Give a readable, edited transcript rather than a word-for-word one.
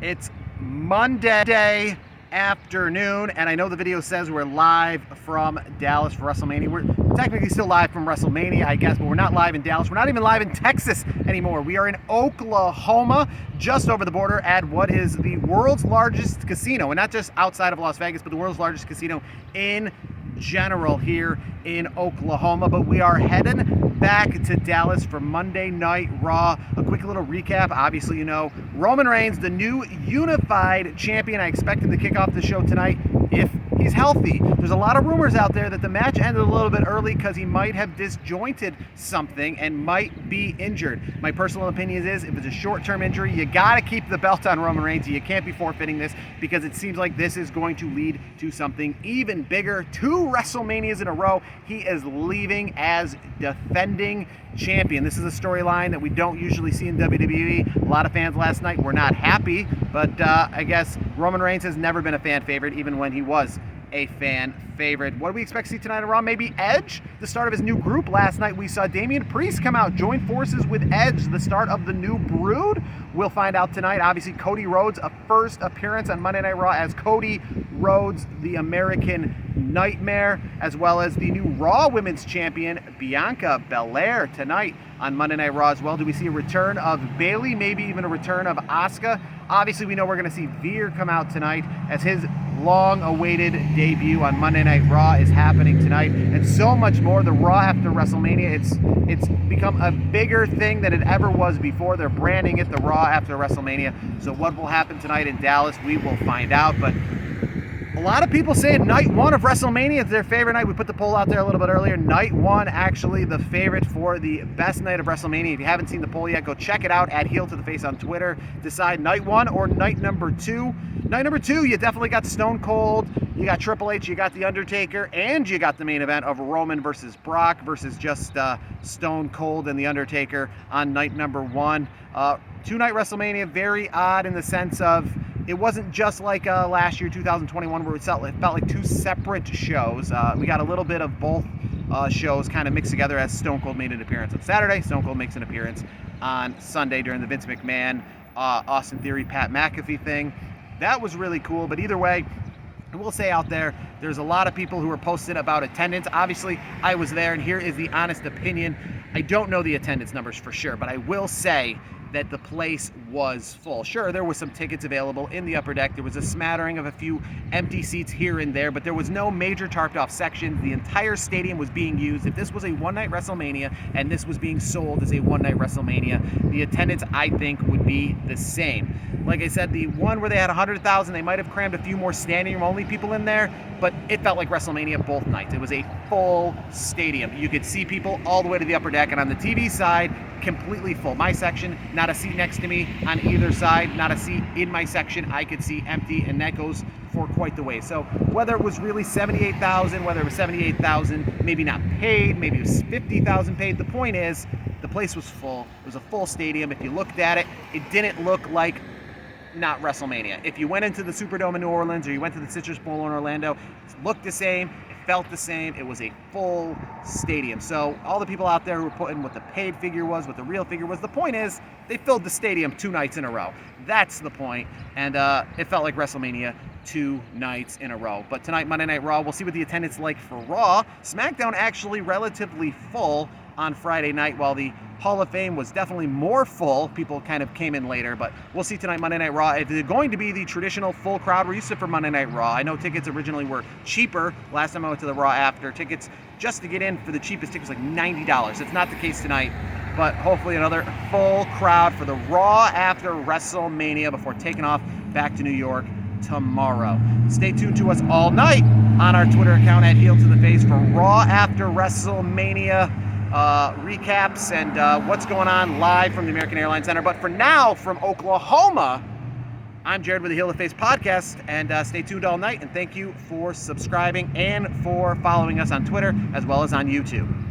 It's Monday afternoon, and I know the video says we're live from Dallas for Wrestlemania. We're technically still live from Wrestlemania, I guess, but we're not live in Dallas. We're not even live in Texas anymore. We are in Oklahoma, just over the border at what is the world's largest casino, and not just outside of Las Vegas, but the world's largest casino in general here in Oklahoma. But we are heading back to Dallas for Monday Night Raw. A quick little recap. Obviously, you know, Roman Reigns, the new unified champion. I expect him to kick off the show tonight if he's healthy. There's a lot of rumors out there that the match ended a little bit early because he might have disjointed something and might be injured. My personal opinion is if it's a short-term injury, you got to keep the belt on Roman Reigns. You can't be forfeiting this because it seems like this is going to lead to something even bigger. 2 WrestleManias in a row, he is leaving as defending champion. This is a storyline that we don't usually see in WWE. A lot of fans last night were not happy, but I guess Roman Reigns has never been a fan favorite, even when he was a fan favorite. What do we expect to see tonight on Raw? Maybe Edge, the start of his new group. Last night we saw Damian Priest come out, join forces with Edge, the start of the new Brood. We'll find out tonight. Obviously, Cody Rhodes, a first appearance on Monday Night Raw as Cody Rhodes, the American Nightmare, as well as the new Raw Women's Champion, Bianca Belair, tonight on Monday Night Raw as well. Do we see a return of Bayley, maybe even a return of Asuka? Obviously, we know we're going to see Veer come out tonight as his long-awaited debut on Monday Night Raw is happening tonight, and so much more. The Raw after WrestleMania, it's become a bigger thing than it ever was before. They're branding it the Raw after WrestleMania. So what will happen tonight in Dallas, we will find out. But a lot of people saying night 1 of WrestleMania is their favorite night. We put the poll out there a little bit earlier. Night 1 actually the favorite for the best night of WrestleMania. If you haven't seen the poll yet, go check it out at Heel to the Face on Twitter. Decide night 1 or night number 2. Night number 2, you definitely got Stone Cold, you got Triple H, you got The Undertaker, and you got the main event of Roman versus Brock versus just Stone Cold and The Undertaker on night number 1. 2-night WrestleMania, very odd in the sense of it wasn't just like last year, 2021, where it felt like 2 separate shows. We got a little bit of both shows kind of mixed together as Stone Cold made an appearance on Saturday. Stone Cold makes an appearance on Sunday during the Vince McMahon, Austin Theory, Pat McAfee thing. That was really cool, but either way, I will say out there's a lot of people who are posting about attendance. Obviously, I was there, and here is the honest opinion. I don't know the attendance numbers for sure, but I will say that the place was full. Sure, there was some tickets available in the upper deck. There was a smattering of a few empty seats here and there, but there was no major tarped off sections. The entire stadium was being used. If this was a one-night WrestleMania and this was being sold as a one-night WrestleMania, the attendance, I think, would be the same. Like I said, the one where they had 100,000, they might have crammed a few more standing room only people in there, but it felt like WrestleMania both nights. It was a full stadium. You could see people all the way to the upper deck, and on the TV side, completely full. My section, not a seat next to me on either side, not a seat in my section I could see empty, and that goes for quite the way. So whether it was really 78,000, whether it was 78,000 maybe not paid, maybe it was 50,000 paid, the point is the place was full. It was a full stadium. If you looked at it, it didn't look like not WrestleMania. If you went into the Superdome in New Orleans or you went to the Citrus Bowl in Orlando, it looked the same, it felt the same. It was a full stadium. So all the people out there who were putting what the paid figure was, what the real figure was, the point is they filled the stadium 2 nights in a row. That's the point. And it felt like WrestleMania 2 nights in a row. But tonight, Monday Night Raw, we'll see what the attendance like for Raw. SmackDown actually relatively full on Friday night, while the Hall of Fame was definitely more full. People kind of came in later, but we'll see tonight, Monday Night Raw. If it's going to be the traditional full crowd we're used to for Monday Night Raw, I know tickets originally were cheaper. Last time I went to the Raw after, tickets just to get in for the cheapest ticket was like $90. It's not the case tonight, but hopefully another full crowd for the Raw after WrestleMania before taking off back to New York tomorrow. Stay tuned to us all night on our Twitter account at Heel to the Face for Raw after WrestleMania recaps and what's going on live from the American Airlines Center. But for now, from Oklahoma, I'm Jarad with the Heel to Face podcast, and stay tuned all night, and thank you for subscribing and for following us on Twitter as well as on YouTube.